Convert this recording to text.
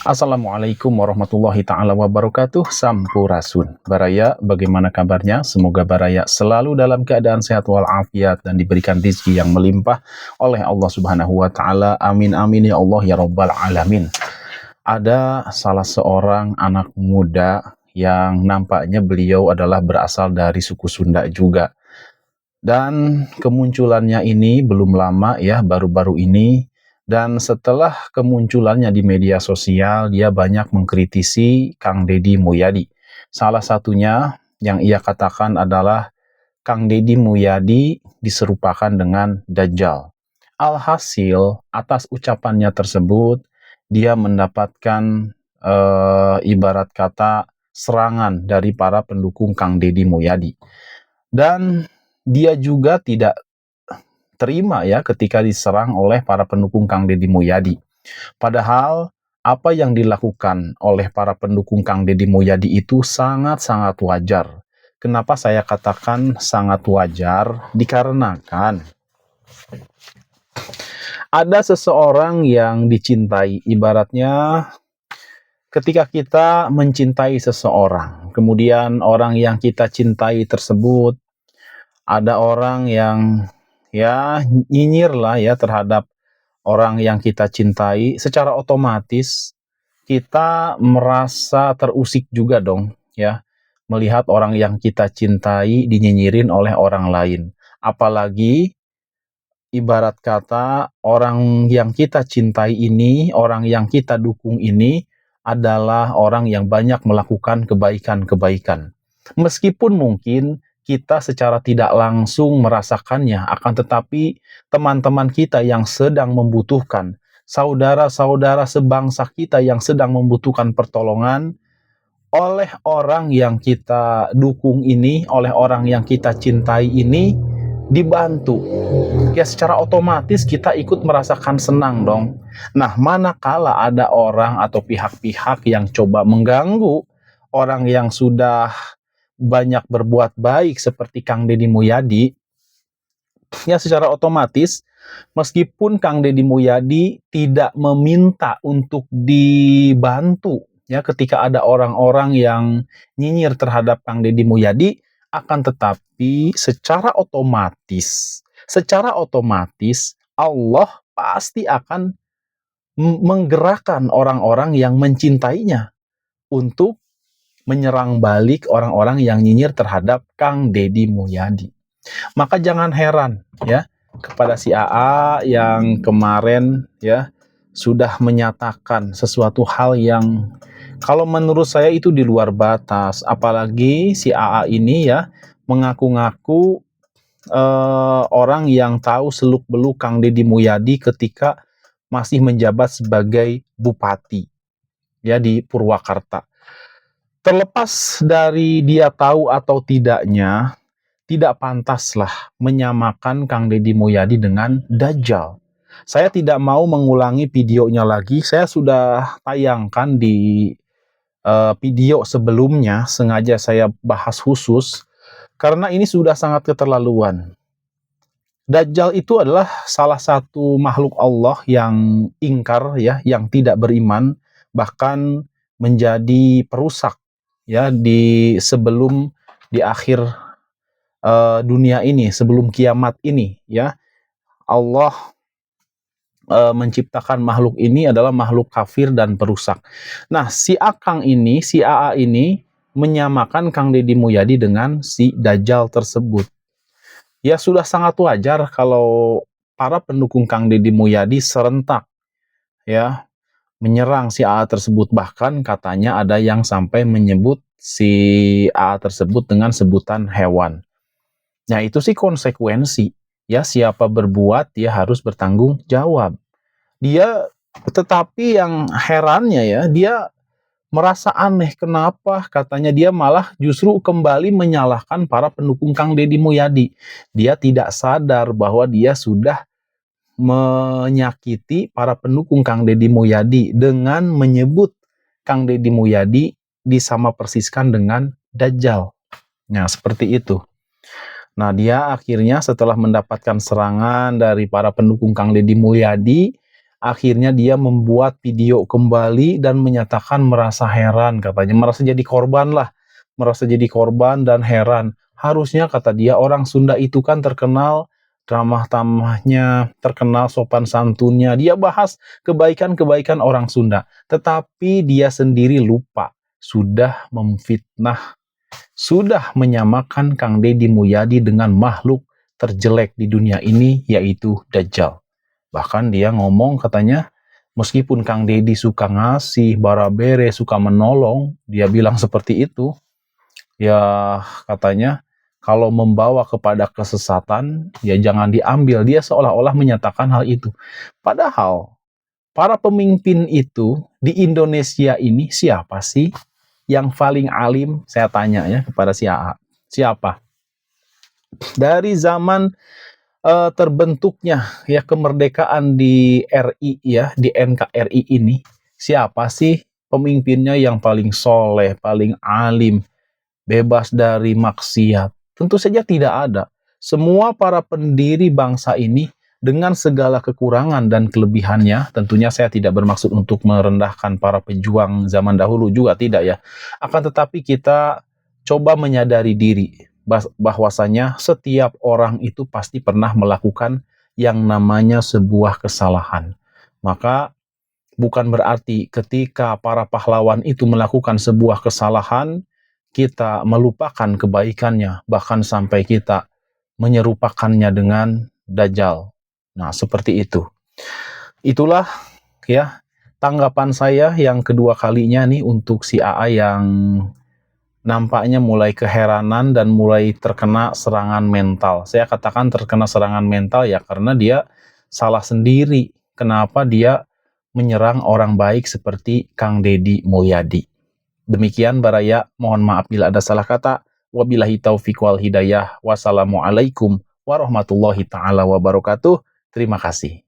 Assalamualaikum warahmatullahi ta'ala wabarakatuh. Sampurasun. Baraya, bagaimana kabarnya? Semoga Baraya selalu dalam keadaan sehat walafiat dan diberikan rezeki yang melimpah oleh Allah Subhanahu wa ta'ala. Amin amin ya Allah ya rabbal alamin. Ada salah seorang anak muda yang nampaknya beliau adalah berasal dari suku Sunda juga. Dan kemunculannya ini belum lama ya, baru-baru ini. Dan setelah kemunculannya di media sosial, dia banyak mengkritisi Kang Deddy Mulyadi. Salah satunya yang ia katakan adalah Kang Deddy Mulyadi diserupakan dengan Dajjal. Alhasil, atas ucapannya tersebut, dia mendapatkan ibarat kata serangan dari para pendukung Kang Deddy Mulyadi. Dan dia juga tidak terima ya ketika diserang oleh para pendukung Kang Deddy Mulyadi. Padahal apa yang dilakukan oleh para pendukung Kang Deddy Mulyadi itu sangat-sangat wajar. Kenapa saya katakan sangat wajar? Dikarenakan ada seseorang yang dicintai, ibaratnya ketika kita mencintai seseorang, kemudian orang yang kita cintai tersebut, ada orang yang ya nyinyir lah ya terhadap orang yang kita cintai, secara otomatis kita merasa terusik juga dong ya, melihat orang yang kita cintai dinyinyirin oleh orang lain. Apalagi ibarat kata orang yang kita cintai ini, orang yang kita dukung ini adalah orang yang banyak melakukan kebaikan-kebaikan. Meskipun mungkin kita secara tidak langsung merasakannya, akan tetapi teman-teman kita yang sedang membutuhkan, saudara-saudara sebangsa kita yang sedang membutuhkan pertolongan, oleh orang yang kita dukung ini, oleh orang yang kita cintai ini, dibantu. Ya secara otomatis kita ikut merasakan senang dong. Nah, manakala ada orang atau pihak-pihak yang coba mengganggu orang yang sudah banyak berbuat baik seperti Kang Deddy Mulyadi, ya secara otomatis meskipun Kang Deddy Mulyadi tidak meminta untuk dibantu ya ketika ada orang-orang yang nyinyir terhadap Kang Deddy Mulyadi, akan tetapi secara otomatis Allah pasti akan menggerakkan orang-orang yang mencintainya untuk menyerang balik orang-orang yang nyinyir terhadap Kang Deddy Mulyadi. Maka jangan heran ya kepada si AA yang kemarin ya sudah menyatakan sesuatu hal yang kalau menurut saya itu di luar batas. Apalagi si AA ini ya mengaku-ngaku orang yang tahu seluk-beluk Kang Deddy Mulyadi ketika masih menjabat sebagai bupati ya di Purwakarta. Terlepas dari dia tahu atau tidaknya, tidak pantaslah menyamakan Kang Deddy Mulyadi dengan Dajjal. Saya tidak mau mengulangi videonya lagi, saya sudah tayangkan di video sebelumnya, sengaja saya bahas khusus, karena ini sudah sangat keterlaluan. Dajjal itu adalah salah satu makhluk Allah yang ingkar ya, yang tidak beriman, bahkan menjadi perusak ya sebelum di akhir dunia ini, sebelum kiamat ini ya. Allah menciptakan makhluk ini adalah makhluk kafir dan perusak. Nah, si Akang ini, si AA ini menyamakan Kang Deddy Mulyadi dengan si Dajjal tersebut. Ya sudah sangat wajar kalau para pendukung Kang Deddy Mulyadi serentak ya menyerang si AA tersebut, bahkan katanya ada yang sampai menyebut si AA tersebut dengan sebutan hewan. Nah, itu sih konsekuensi. Ya, siapa berbuat dia harus bertanggung jawab. Tetapi yang herannya ya, dia merasa aneh kenapa katanya dia malah justru kembali menyalahkan para pendukung Kang Deddy Mulyadi. Dia tidak sadar bahwa dia sudah menyakiti para pendukung Kang Deddy Mulyadi dengan menyebut Kang Deddy Mulyadi disama persiskan dengan Dajjal. Nah, seperti itu. Nah, dia akhirnya setelah mendapatkan serangan dari para pendukung Kang Deddy Mulyadi, Akhirnya dia membuat video kembali dan menyatakan merasa heran katanya, merasa jadi korban lah, merasa jadi korban dan heran. Harusnya kata dia orang Sunda itu kan terkenal ramah tamahnya, terkenal sopan santunnya. Dia bahas kebaikan-kebaikan orang Sunda, tetapi dia sendiri lupa sudah memfitnah, sudah menyamakan Kang Deddy Mulyadi dengan makhluk terjelek di dunia ini, yaitu Dajjal. Bahkan dia ngomong katanya, meskipun Kang Deddy suka ngasih, barabere, suka menolong, dia bilang seperti itu, ya katanya, kalau membawa kepada kesesatan, ya jangan diambil. Dia seolah-olah menyatakan hal itu. Padahal, para pemimpin itu di Indonesia ini siapa sih yang paling alim? Saya tanya ya kepada si AA. Siapa? Dari zaman terbentuknya ya kemerdekaan di RI ya, di NKRI ini, siapa sih pemimpinnya yang paling soleh, paling alim, bebas dari maksiat? Tentu saja tidak ada. Semua para pendiri bangsa ini dengan segala kekurangan dan kelebihannya, tentunya saya tidak bermaksud untuk merendahkan para pejuang zaman dahulu juga, tidak ya. Akan tetapi kita coba menyadari diri bahwasanya setiap orang itu pasti pernah melakukan yang namanya sebuah kesalahan. Maka bukan berarti ketika para pahlawan itu melakukan sebuah kesalahan, kita melupakan kebaikannya, bahkan sampai kita menyerupakannya dengan Dajjal. Nah, seperti itu. Itulah ya tanggapan saya yang kedua kalinya nih untuk si AA yang nampaknya mulai keheranan dan mulai terkena serangan mental. Saya katakan terkena serangan mental ya karena dia salah sendiri. Kenapa dia menyerang orang baik seperti Kang Deddy Mulyadi. Demikian Baraya, mohon maaf bila ada salah kata. Wabillahi taufiq wal hidayah. Wassalamualaikum warahmatullahi taala wabarakatuh. Terima kasih.